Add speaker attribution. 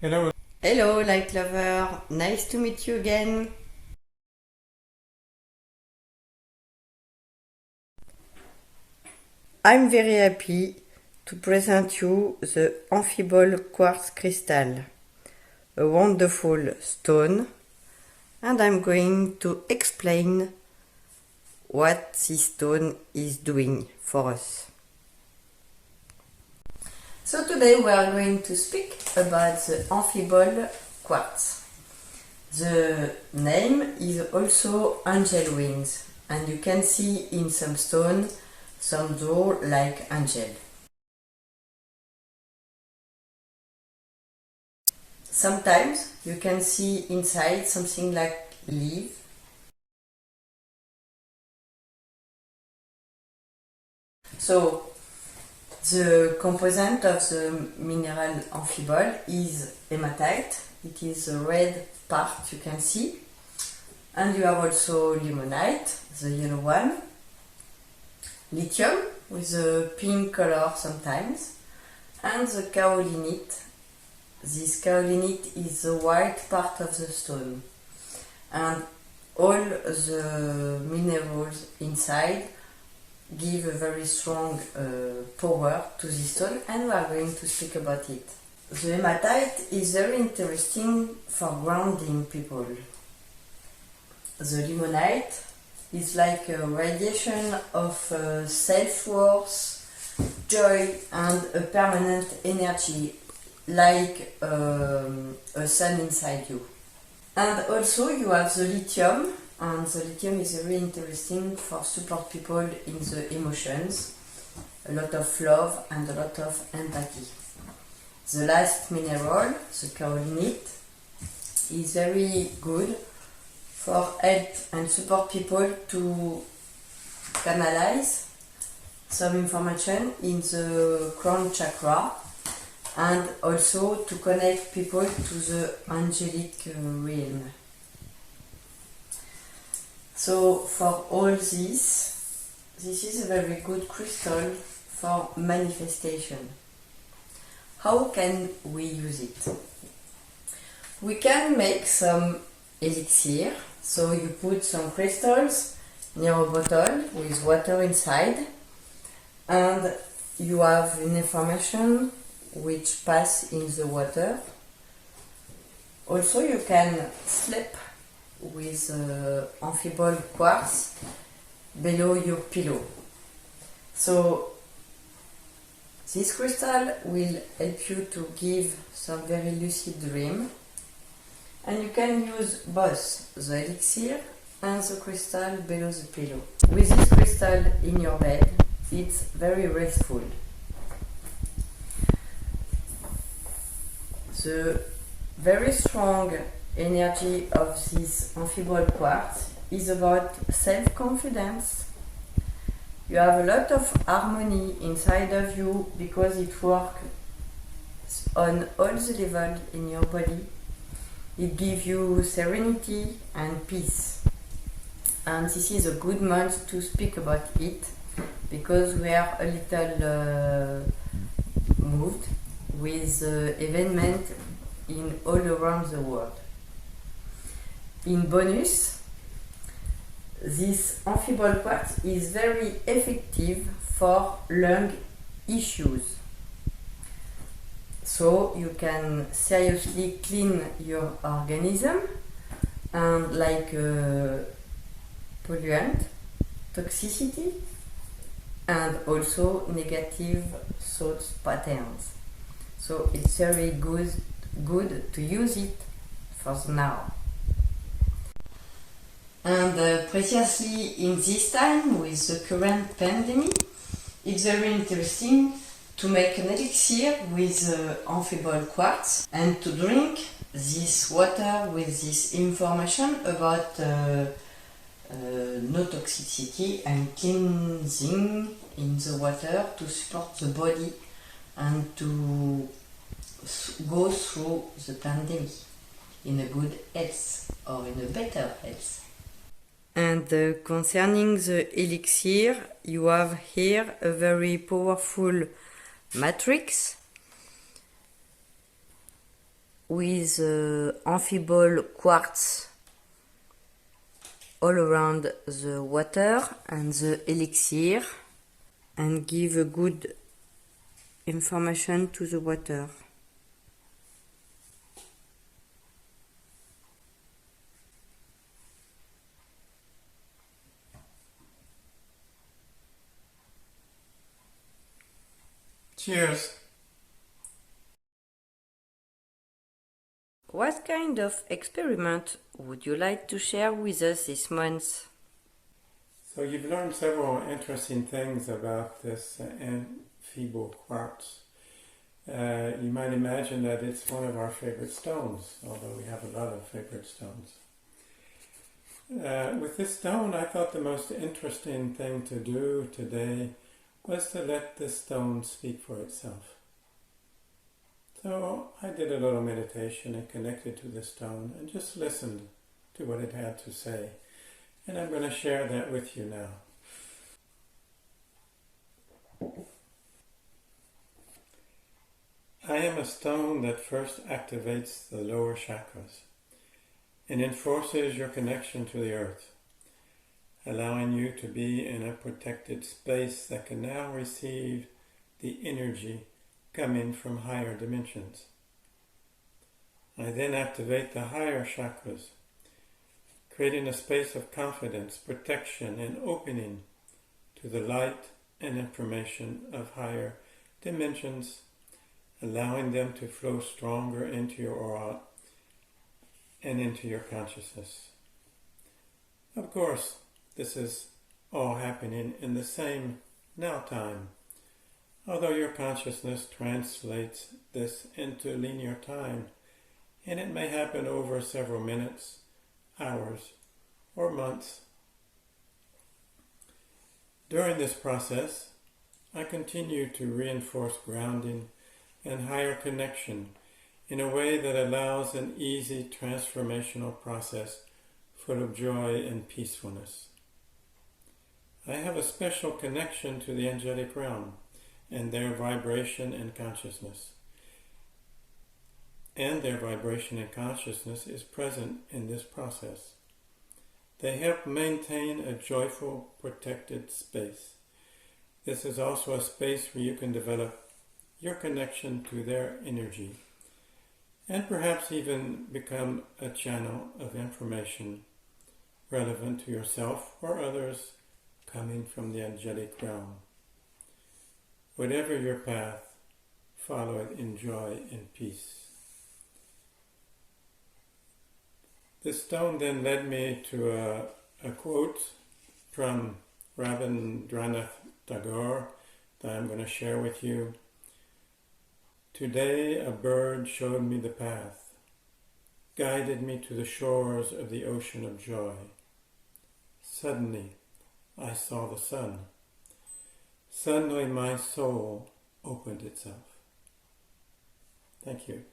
Speaker 1: Hello.
Speaker 2: Hello, light lover. Nice to meet you again. I'm very happy to present you the Amphibole quartz crystal, a wonderful stone, and I'm going to explain what this stone is doing for us. So today we are going to speak about the Amphibole quartz. The name is also angel wings, and you can see in some stone some draw like angel. Sometimes you can see inside something like leaf. So the component of the mineral amphibole is hematite. It is the red part you can see. And you have also limonite, the yellow one. Lithium with a pink color sometimes. And the kaolinite. This kaolinite is the white part of the stone. And all the minerals inside give a very strong power to this stone, and we are going to speak about it. The hematite is very interesting for grounding people. The limonite is like a radiation of self-worth, joy, and a permanent energy, like a sun inside you. And also you have the lithium, and the lithium is very interesting for support people in the emotions, a lot of love and a lot of empathy. The last mineral, the kaolinite, is very good for help and support people to canalize some information in the crown chakra, and also to connect people to the angelic realm. So for all this is a very good crystal for manifestation. How can we use it? We can make some elixir. So you put some crystals near a bottle with water inside, and you have an information which pass in the water. Also you can sleep with amphibole quartz below your pillow. So this crystal will help you to give some very lucid dream, and you can use both the elixir and the crystal below the pillow. With this crystal in your bed, it's very restful. The very strong energy of this amphibole quartz is about self-confidence. You have a lot of harmony inside of you because it works on all the levels in your body. It gives you serenity and peace. And this is a good month to speak about it because we are a little moved with events in all around the world. In bonus, this amphibole quartz is very effective for lung issues. So you can seriously clean your organism, and like polluant, toxicity, and also negative thought patterns. So it's very good to use it for now. And precisely in this time with the current pandemic, it's very interesting to make an elixir with amphibole quartz and to drink this water with this information about no toxicity and cleansing in the water to support the body and to go through the pandemic in a good health or in a better health. And concerning the elixir, you have here a very powerful matrix with amphibole quartz all around the water and the elixir and give a good information to the water.
Speaker 1: Cheers!
Speaker 2: What kind of experiment would you like to share with us this month?
Speaker 1: So you've learned several interesting things about this amphibole quartz. You might imagine that it's one of our favorite stones, although we have a lot of favorite stones. With this stone, I thought the most interesting thing to do today was to let this stone speak for itself. So I did a little meditation and connected to the stone and just listened to what it had to say. And I'm going to share that with you now. I am a stone that first activates the lower chakras and enforces your connection to the earth, allowing you to be in a protected space that can now receive the energy coming from higher dimensions. I then activate the higher chakras, creating a space of confidence, protection, and opening to the light and information of higher dimensions, allowing them to flow stronger into your aura and into your consciousness. Of course, this is all happening in the same now time, although your consciousness translates this into linear time, and it may happen over several minutes, hours, or months. During this process, I continue to reinforce grounding and higher connection in a way that allows an easy transformational process full of joy and peacefulness. I have a special connection to the angelic realm and their vibration and consciousness. And their vibration and consciousness is present in this process. They help maintain a joyful, protected space. This is also a space where you can develop your connection to their energy and perhaps even become a channel of information relevant to yourself or others coming from the angelic realm. Whatever your path, follow it in joy and peace. This stone then led me to a quote from Rabindranath Tagore that I'm going to share with you. Today a bird showed me the path, guided me to the shores of the ocean of joy. Suddenly I saw the sun. Suddenly my soul opened itself. Thank you.